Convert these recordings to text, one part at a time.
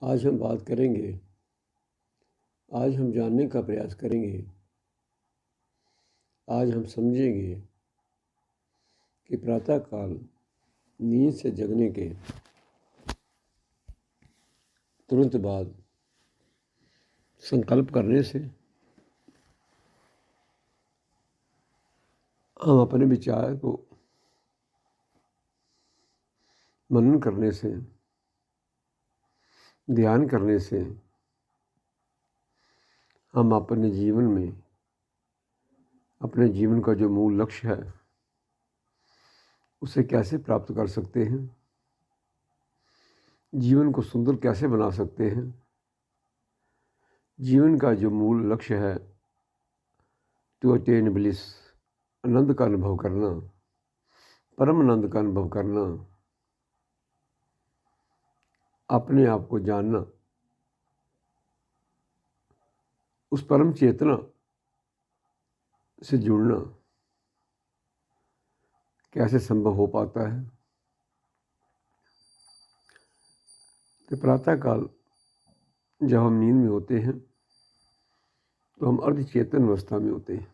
आज हम बात करेंगे, आज हम जानने का प्रयास करेंगे, आज हम समझेंगे कि प्रातःकाल नींद से जगने के तुरंत बाद संकल्प करने से हम अपने विचार को मनन करने से, ध्यान करने से हम अपने जीवन में अपने जीवन का जो मूल लक्ष्य है उसे कैसे प्राप्त कर सकते हैं, जीवन को सुंदर कैसे बना सकते हैं। जीवन का जो मूल लक्ष्य है टू अटेन ब्लिस, आनंद का अनुभव करना, परम आनंद का अनुभव करना, अपने आप को जानना, उस परम चेतना से जुड़ना कैसे संभव हो पाता है। तो प्रातःकाल जब हम नींद में होते हैं तो हम अर्धचेतन अवस्था में होते हैं।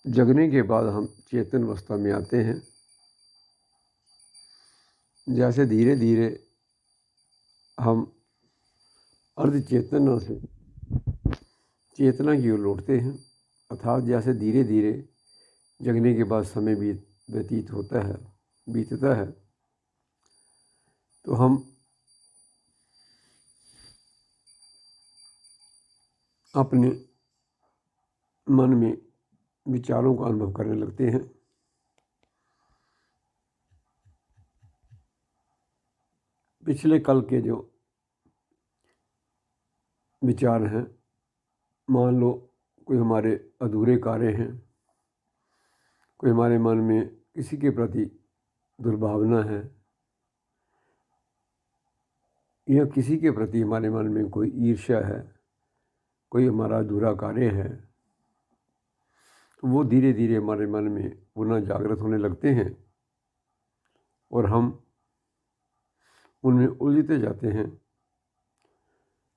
जगने के बाद हम चेतन अवस्था में आते हैं। जैसे धीरे धीरे हम अर्धचेतना से चेतना की ओर लौटते हैं, अर्थात जैसे धीरे धीरे जगने के बाद समय व्यतीत होता है, बीतता है, तो हम अपने मन में विचारों का अनुभव करने लगते हैं। पिछले कल के जो विचार हैं, मान लो कोई हमारे अधूरे कार्य हैं, कोई हमारे मन में किसी के प्रति दुर्भावना है, या किसी के प्रति हमारे मन में कोई ईर्ष्या है, कोई हमारा अधूरा कार्य है, तो वो धीरे धीरे हमारे मन में पुनः जागृत होने लगते हैं और हम उनमें उलझते जाते हैं,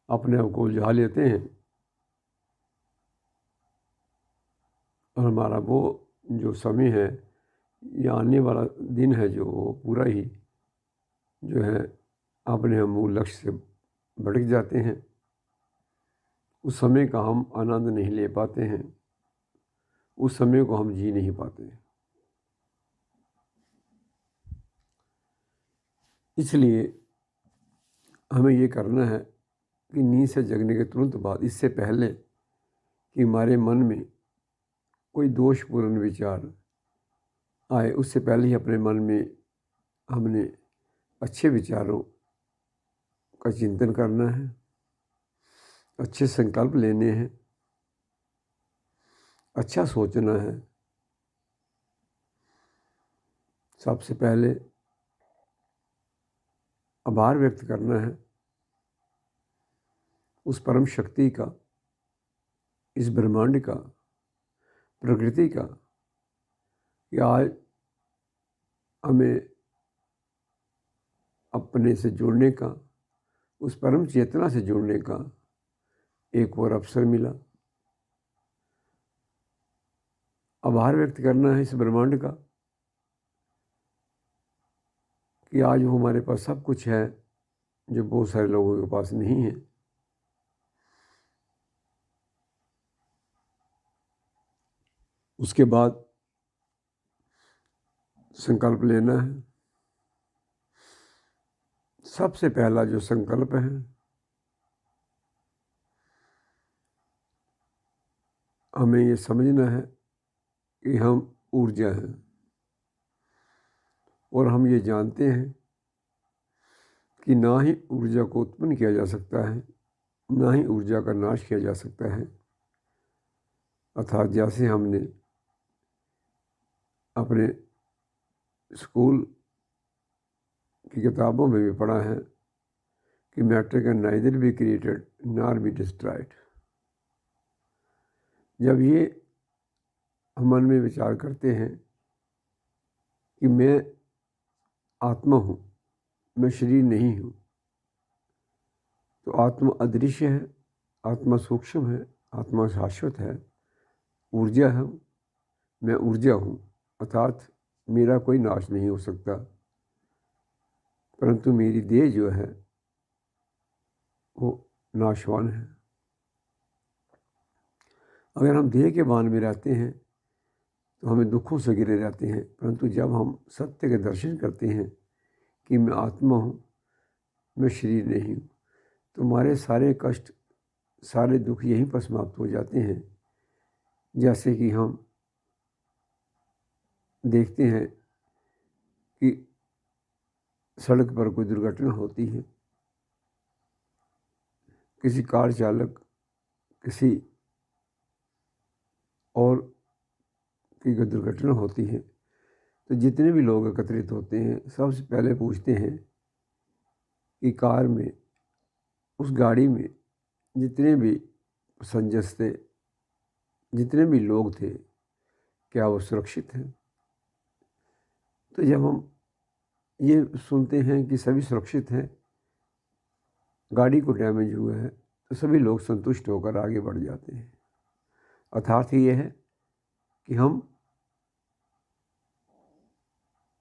अपने आप को उलझा लेते हैं और हमारा वो जो समय है या आने वाला दिन है जो पूरा ही जो है अपने हम मूल लक्ष्य से भटक जाते हैं। उस समय का हम आनंद नहीं ले पाते हैं, उस समय को हम जी नहीं पाते। इसलिए हमें ये करना है कि नींद से जगने के तुरंत बाद, इससे पहले कि हमारे मन में कोई दोषपूर्ण विचार आए, उससे पहले ही अपने मन में हमने अच्छे विचारों का चिंतन करना है, अच्छे संकल्प लेने हैं, अच्छा सोचना है। सबसे पहले आभार व्यक्त करना है उस परम शक्ति का, इस ब्रह्मांड का, प्रकृति का, कि आज हमें अपने से जुड़ने का, उस परम चेतना से जुड़ने का एक और अवसर मिला। आभार व्यक्त करना है इस ब्रह्मांड का कि आज वो हमारे पास सब कुछ है जो बहुत सारे लोगों के पास नहीं है। उसके बाद संकल्प लेना है। सबसे पहला जो संकल्प है, हमें ये समझना है कि हम ऊर्जा हैं और हम ये जानते हैं कि ना ही ऊर्जा को उत्पन्न किया जा सकता है, ना ही ऊर्जा का नाश किया जा सकता है। अर्थात जैसे हमने अपने स्कूल की किताबों में भी पढ़ा है कि matter can neither be created nor be destroyed. जब ये हम मन में विचार करते हैं कि मैं आत्मा हूँ, मैं शरीर नहीं हूँ। तो आत्मा अदृश्य है, आत्मा सूक्ष्म है, आत्मा शाश्वत है, ऊर्जा है, मैं ऊर्जा हूँ, अर्थात मेरा कोई नाश नहीं हो सकता। परंतु मेरी देह जो है वो नाशवान है। अगर हम देह के बांध में रहते हैं तो हमें दुखों से घिरे रहते हैं, परंतु जब हम सत्य के दर्शन करते हैं कि मैं आत्मा हूँ, मैं शरीर नहीं हूँ, तो हमारे सारे कष्ट, सारे दुख यहीं पर समाप्त हो जाते हैं। जैसे कि हम देखते हैं कि सड़क पर कोई दुर्घटना होती है, किसी कार चालक, किसी और की कोई दुर्घटना होती है, तो जितने भी लोग एकत्रित होते हैं सबसे पहले पूछते हैं कि कार में, उस गाड़ी में जितने भी पैसेंजर्स थे, जितने भी लोग थे, क्या वो सुरक्षित हैं। तो जब हम ये सुनते हैं कि सभी सुरक्षित हैं, गाड़ी को डैमेज हुआ है, तो सभी लोग संतुष्ट होकर आगे बढ़ जाते हैं। अर्थात ये है कि हम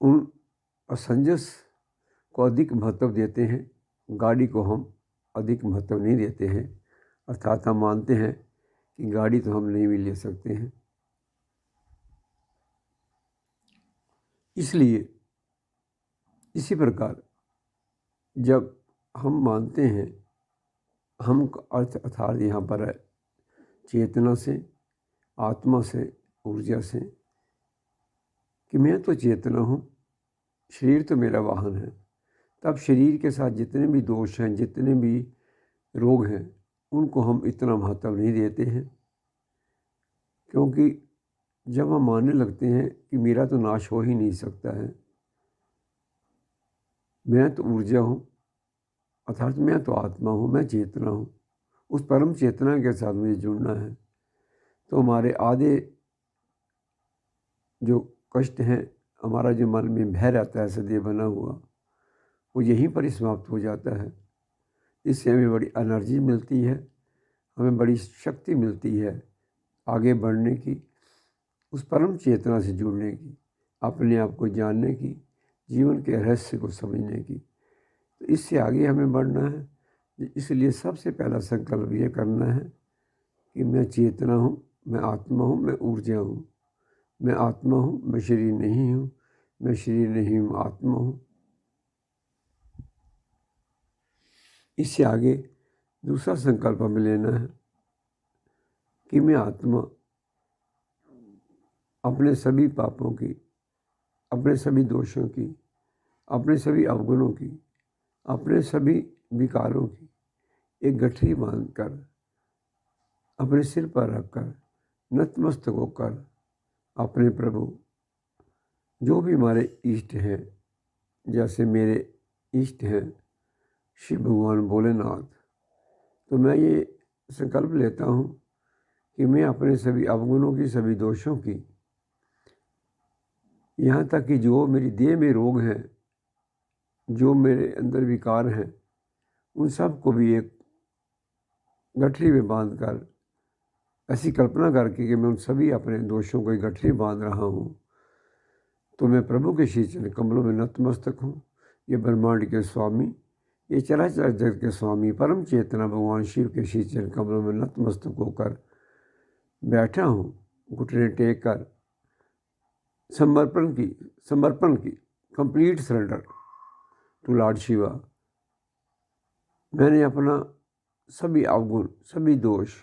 उन पैसेंजर्स को अधिक महत्व देते हैं, गाड़ी को हम अधिक महत्व नहीं देते हैं। अर्थात हम मानते हैं कि गाड़ी तो हम नहीं भी ले सकते हैं। इसलिए इसी प्रकार जब हम मानते हैं, हम अर्थ अर्थात यहाँ पर है चेतना से, आत्मा से, ऊर्जा से, कि मैं तो चेतना हूँ, शरीर तो मेरा वाहन है, तब शरीर के साथ जितने भी दोष हैं, जितने भी रोग हैं, उनको हम इतना महत्व नहीं देते हैं। क्योंकि जब हम मानने लगते हैं कि मेरा तो नाश हो ही नहीं सकता है, मैं तो ऊर्जा हूँ, अर्थात मैं तो आत्मा हूँ, मैं चेतना हूँ, उस परम चेतना के साथ मुझे जुड़ना है, तो हमारे आधे जो कष्ट हैं, हमारा जो मन में भय रहता है सदैव बना हुआ, वो यहीं पर ही समाप्त हो जाता है। इससे हमें बड़ी एनर्जी मिलती है, हमें बड़ी शक्ति मिलती है आगे बढ़ने की, उस परम चेतना से जुड़ने की, अपने आप को जानने की, जीवन के रहस्य को समझने की। तो इससे आगे हमें बढ़ना है। इसलिए सबसे पहला संकल्प ये करना है कि मैं चेतना हूँ, मैं आत्मा हूँ, मैं ऊर्जा हूँ, मैं आत्मा हूँ, मैं शरीर नहीं हूँ, मैं शरीर नहीं हूँ, आत्मा हूँ। इससे आगे दूसरा संकल्प हमें लेना है कि मैं आत्मा अपने सभी पापों की, अपने सभी दोषों की, अपने सभी अवगुणों की, अपने सभी विकारों की एक गठरी बांधकर अपने सिर पर रखकर नतमस्तक होकर अपने प्रभु, जो भी हमारे इष्ट हैं, जैसे मेरे इष्ट हैं शिव भगवान भोलेनाथ, तो मैं ये संकल्प लेता हूँ कि मैं अपने सभी अवगुणों की, सभी दोषों की, यहाँ तक कि जो मेरी देह में रोग हैं, जो मेरे अंदर विकार हैं, उन सब को भी एक गठरी में बांधकर, ऐसी कल्पना करके कि मैं उन सभी अपने दोषों को एक गठरी बांध रहा हूँ, तो मैं प्रभु के श्री चरण कमलों में नतमस्तक हूँ। ये ब्रह्मांड के स्वामी, ये चराचर जगत के स्वामी परम चेतना भगवान शिव के श्री चरण कमलों में नतमस्तक होकर बैठा हूँ, घुटने टेक कर समर्पण की complete surrender to Lord Shiva. मैंने अपना सभी अवगुण, सभी दोष,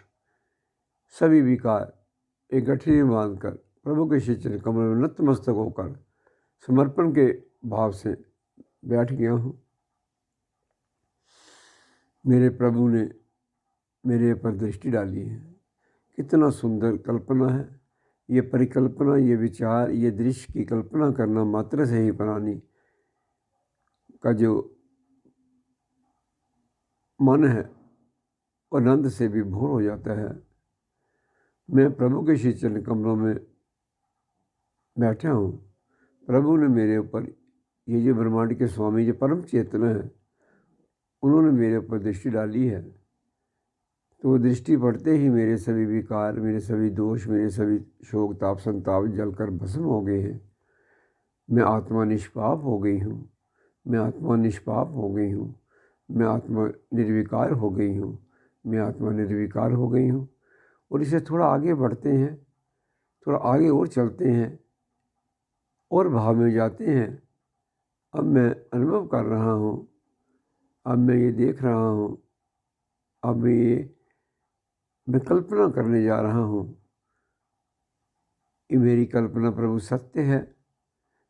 सभी विकार एक गठरी में बांधकर प्रभु के श्री चरण कमलों में नतमस्तक होकर समर्पण के भाव से बैठ गया हूँ। मेरे प्रभु ने मेरे पर दृष्टि डाली है। कितना सुंदर कल्पना है ये परिकल्पना, ये विचार, ये दृश्य की कल्पना करना मात्र से ही प्राणी का जो मन है वो आनंद से विभोर हो जाता है। मैं प्रभु के श्री चरण कमलों में बैठा हूँ, प्रभु ने मेरे ऊपर ये जो ब्रह्मांड के स्वामी जो परम चेतन है, उन्होंने मेरे ऊपर दृष्टि डाली है, तो वो दृष्टि पड़ते ही मेरे सभी विकार, मेरे सभी दोष, मेरे सभी शोक ताप संताप जलकर भस्म हो गए हैं। मैं आत्मा निष्पाप हो गई हूँ, मैं आत्मा निष्पाप हो गई हूँ, मैं आत्मा निर्विकार हो गई हूँ, मैं आत्मा निर्विकार हो गई हूँ। और इसे थोड़ा आगे बढ़ते हैं, थोड़ा आगे और चलते हैं और भाव में जाते हैं। अब मैं अनुभव कर रहा हूँ, अब मैं ये देख रहा हूँ, अब मैं कल्पना करने जा रहा हूँ कि मेरी कल्पना प्रभु सत्य है।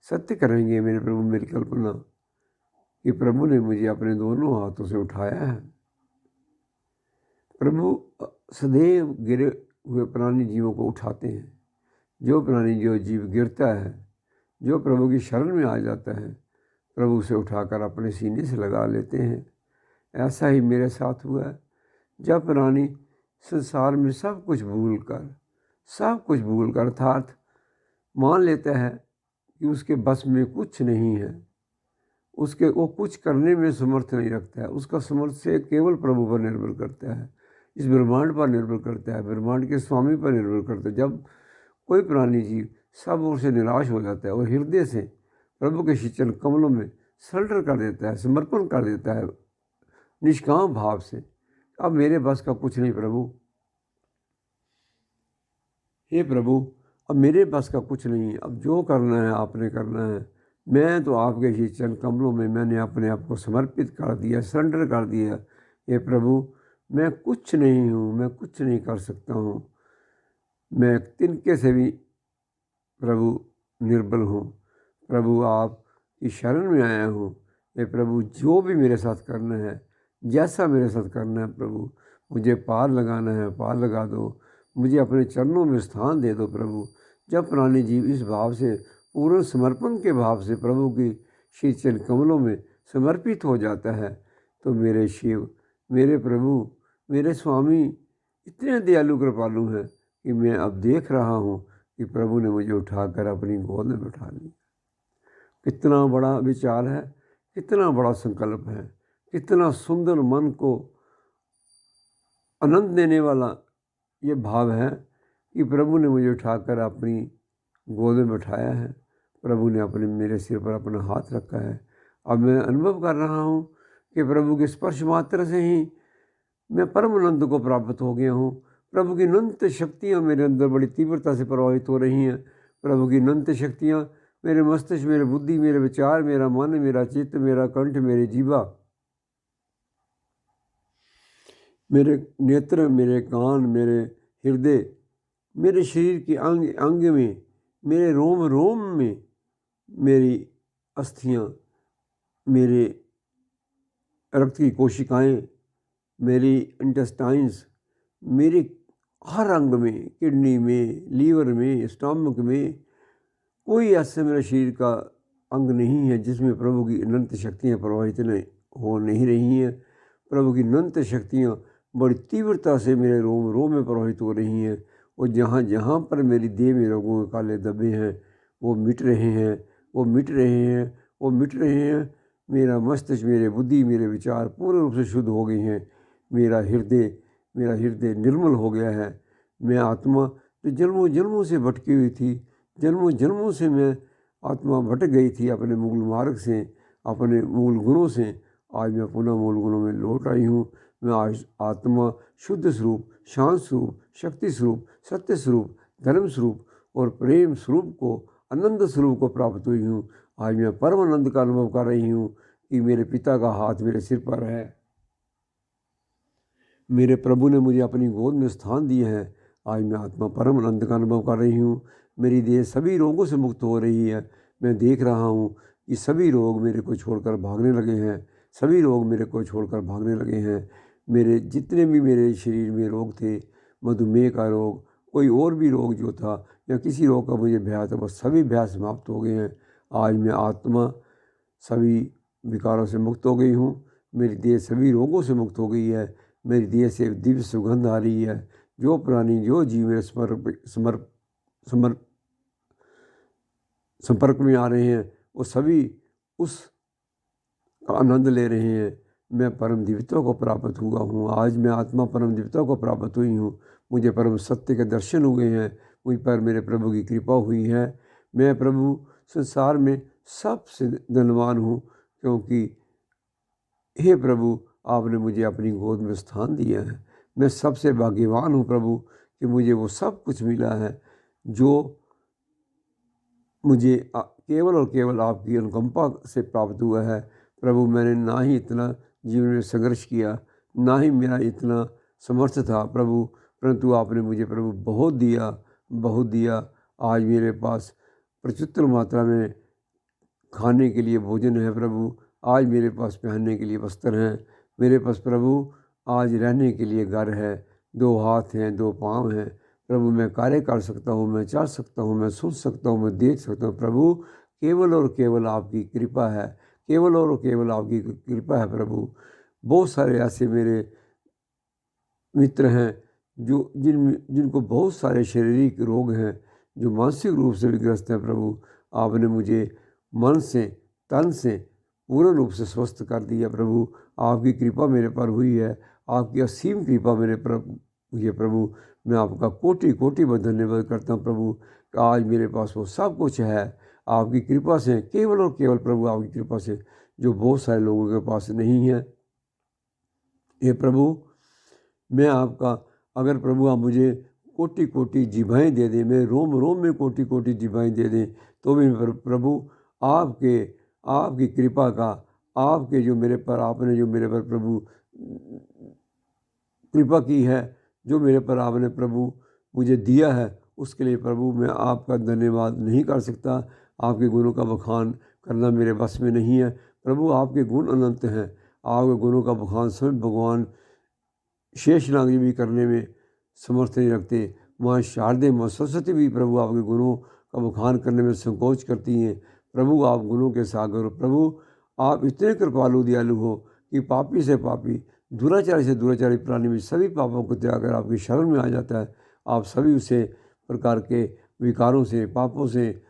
सत्य करेंगे मेरे प्रभु मेरी कल्पना कि प्रभु ने मुझे अपने दोनों हाथों से उठाया है। प्रभु सदैव गिरे हुए प्राणी जीवों को उठाते हैं। जो प्राणी जो जीव गिरता है, जो प्रभु की शरण में आ जाता है, प्रभु उसे उठाकर अपने सीने से लगा लेते हैं। ऐसा ही मेरे साथ हुआ है। जब प्राणी संसार में सब कुछ भूल कर अर्थात मान लेता है कि उसके बस में कुछ नहीं है, वो कुछ करने में समर्थ नहीं रखता है, उसका समर्थ से केवल प्रभु पर निर्भर करता है, इस ब्रह्मांड पर निर्भर करता है, ब्रह्मांड के स्वामी पर निर्भर करता है। जब कोई प्राणी जीव सब ओर से निराश हो जाता है और हृदय से प्रभु के शीतल कमलों में सरेंडर कर देता है, समर्पण कर देता है निष्काम भाव से, अब मेरे बस का कुछ नहीं प्रभु, हे प्रभु अब मेरे बस का कुछ नहीं, अब जो करना है आपने करना है। मैं तो आपके शीतल कमलों में मैंने अपने आप को समर्पित कर दिया, सरेंडर कर दिया। हे प्रभु मैं कुछ नहीं हूँ, मैं कुछ नहीं कर सकता हूँ, मैं तिनके से भी प्रभु निर्बल हूँ। प्रभु आप की शरण में आया हूँ। हे प्रभु जो भी मेरे साथ करना है, जैसा मेरे साथ करना है प्रभु, मुझे पार लगाना है पार लगा दो, मुझे अपने चरणों में स्थान दे दो प्रभु। जब प्राणी जीव इस भाव से पूर्ण समर्पण के भाव से प्रभु की शीतल कमलों में समर्पित हो जाता है, तो मेरे शिव, मेरे प्रभु, मेरे स्वामी इतने दयालु कृपालु हैं कि मैं अब देख रहा हूँ कि प्रभु ने मुझे उठाकर अपनी गोद में बैठा लिया। कितना बड़ा विचार है, कितना बड़ा संकल्प है, कितना सुंदर मन को आनंद देने वाला ये भाव है कि प्रभु ने मुझे उठाकर अपनी गोद में बैठाया है। प्रभु ने अपने मेरे सिर पर अपना हाथ रखा है। अब मैं अनुभव कर रहा हूँ कि प्रभु के स्पर्श मात्र से ही मैं परम आनंद को प्राप्त हो गया हूँ। प्रभु की अनंत शक्तियाँ मेरे अंदर बड़ी तीव्रता से प्रभावित हो रही हैं। प्रभु की अनंत शक्तियाँ मेरे मस्तिष्क, मेरे बुद्धि, मेरे विचार, मेरा मन, मेरा चित्त, मेरा कंठ, मेरे जीवा, मेरे नेत्र, मेरे कान, मेरे हृदय, मेरे शरीर के अंग अंग में, मेरे रोम रोम में, मेरी अस्थियाँ, मेरे रक्त की कोशिकाएं, मेरी इंटेस्टाइन्स, मेरे हर अंग में, किडनी में, लीवर में, स्टमक में, कोई ऐसा मेरे शरीर का अंग नहीं है जिसमें प्रभु की अनंत शक्तियाँ प्रवाहित हो नहीं रही हैं। प्रभु की अनंत शक्तियाँ बड़ी तीव्रता से मेरे रोम रोम में प्रवाहित हो रही हैं, और जहाँ जहाँ पर मेरी देह में रोगों के काले धब्बे हैं वो मिट रहे हैं, वो मिट रहे हैं, वो मिट रहे हैं। मेरा मस्तिष्क, मेरे बुद्धि, मेरे विचार पूर्ण रूप से शुद्ध हो गई हैं। मेरा हृदय निर्मल हो गया है। मैं आत्मा जो जन्मों जन्मों से भटकी हुई थी, जन्मों जन्मों से मैं आत्मा भटक गई थी अपने मूल मार्ग से, अपने मूल गुणों से, आज मैं पुनः मूल गुणों में लौट आई हूँ। मैं आज आत्मा शुद्ध स्वरूप, शांत स्वरूप, शक्ति स्वरूप, सत्य स्वरूप, धर्म स्वरूप और प्रेम स्वरूप को, आनंद स्वरूप को प्राप्त हुई हूँ। आज मैं परम आनंद का अनुभव कर रही हूँ कि मेरे पिता का हाथ मेरे सिर पर है। मेरे प्रभु ने मुझे अपनी गोद में स्थान दिया है। आज मैं आत्मा परम आनंद का अनुभव कर रही हूँ। मेरी देह सभी रोगों से मुक्त हो रही है। मैं देख रहा हूँ कि सभी रोग मेरे को छोड़कर भागने लगे हैं, सभी रोग मेरे को छोड़कर भागने लगे हैं। मेरे जितने भी मेरे शरीर में रोग थे, मधुमेह का रोग, कोई और भी रोग जो था या किसी रोग का मुझे भय था, वो सभी भय समाप्त हो गए हैं। आज मैं आत्मा सभी विकारों से मुक्त हो गई हूँ। मेरी देह सभी रोगों से मुक्त हो गई है। मेरी देह से दिव्य सुगंध आ रही है। जो प्राणी, जो जीव मेरे संपर्क में आ रहे हैं, वो सभी उस का आनंद ले रहे हैं। मैं परम दिव्यता को प्राप्त हुआ हूँ। आज मैं आत्मा परम दिव्यता को प्राप्त हुई हूँ। मुझे परम सत्य के दर्शन हुए हैं। मुझ पर मेरे प्रभु की कृपा हुई है। मैं प्रभु संसार में सबसे धनवान हूँ, क्योंकि हे प्रभु, आपने मुझे अपनी गोद में स्थान दिया है। मैं सबसे भाग्यवान हूँ प्रभु कि मुझे वो सब कुछ मिला है जो मुझे केवल और केवल आपकी अनुकंपा से प्राप्त हुआ है। प्रभु, मैंने ना ही इतना जीवन में संघर्ष किया, ना ही मेरा इतना समर्थ था प्रभु, परंतु आपने मुझे प्रभु बहुत दिया, बहुत दिया। आज मेरे पास प्रचुर मात्रा में खाने के लिए भोजन है प्रभु। आज मेरे पास पहनने के लिए वस्त्र हैं। मेरे पास प्रभु आज रहने के लिए घर है। 2 हाथ हैं, 2 पाँव हैं प्रभु। मैं कार्य कर सकता हूँ, मैं चल सकता हूँ, मैं सुन सकता हूँ, मैं देख सकता हूँ प्रभु। केवल और केवल आपकी कृपा है। केवल और केवल आपकी कृपा है प्रभु। बहुत सारे ऐसे मेरे मित्र हैं जिनको बहुत सारे शारीरिक रोग हैं, जो मानसिक रूप से भी ग्रस्त हैं प्रभु। आपने मुझे मन से, तन से पूर्ण रूप से स्वस्थ कर दिया प्रभु। आपकी कृपा मेरे पर हुई है। आपकी असीम कृपा मेरे पर हुई है प्रभु। मैं आपका कोटि कोटि बार धन्यवाद करता हूँ प्रभु कि आज मेरे पास वो सब कुछ है आपकी कृपा से, केवल और केवल प्रभु आपकी कृपा से, जो बहुत सारे लोगों के पास नहीं है। हे प्रभु, मैं आपका, अगर प्रभु आप मुझे कोटि कोटि जीभाएँ दे दें, मैं रोम रोम में कोटि कोटि जीभाएँ दे दें, तो भी प्रभु आपके आपकी कृपा का, आपके जो मेरे पर, आपने जो मेरे पर प्रभु कृपा की है, जो मेरे पर आपने प्रभु मुझे दिया है, उसके लिए प्रभु मैं आपका धन्यवाद नहीं कर सकता। आपके गुणों का बखान करना मेरे बस में नहीं है प्रभु। आपके गुण अनंत हैं। आपके गुणों का बखान स्वयं भगवान शेषनाग जी भी करने में समर्थ नहीं रखते। माँ शारदे, माँ सरस्वती भी प्रभु आपके गुणों का बखान करने में संकोच करती हैं। प्रभु आप गुणों के सागर हो। प्रभु आप इतने कृपालु दयालु हो कि पापी से पापी, दुराचारी से दुराचारी प्राणी भी सभी पापों को त्याग कर आपकी शरण में आ जाता है। आप सभी उसे प्रकार के विकारों से, पापों से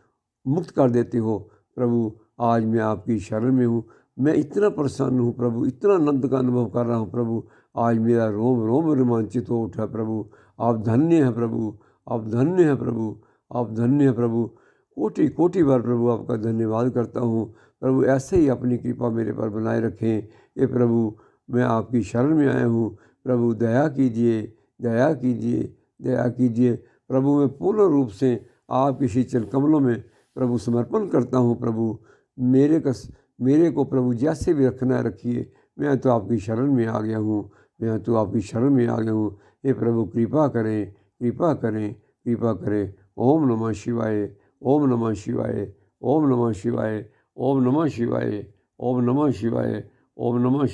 मुक्त कर देते हो प्रभु। आज मैं आपकी शरण में हूँ। मैं इतना प्रसन्न हूँ प्रभु, इतना आनंद का अनुभव कर रहा हूँ प्रभु। आज मेरा रोम रोम रोमांचित हो उठा प्रभु। आप धन्य हैं प्रभु, आप धन्य हैं प्रभु, आप धन्य हैं प्रभु। कोटि कोटि बार प्रभु आपका धन्यवाद करता हूँ प्रभु। ऐसे ही अपनी कृपा मेरे पर बनाए रखें। ये प्रभु, मैं आपकी शरण में आया हूँ प्रभु। दया कीजिए, दया कीजिए, दया कीजिए प्रभु। मैं पूर्ण रूप से आपके शीतल कमलों में प्रभु समर्पण करता हूँ प्रभु। मेरे को प्रभु जैसे भी रखना है रखिए। मैं तो आपकी शरण में आ गया हूँ, मैं तो आपकी शरण में आ गया हूँ। हे प्रभु कृपा करें, कृपा करें, कृपा करें। ओम नमः शिवाय, ओम नमः शिवाय, ओम नमः शिवाय, ओम नमः शिवाय, ओम नमः शिवाय, ओम नमः शिवाय।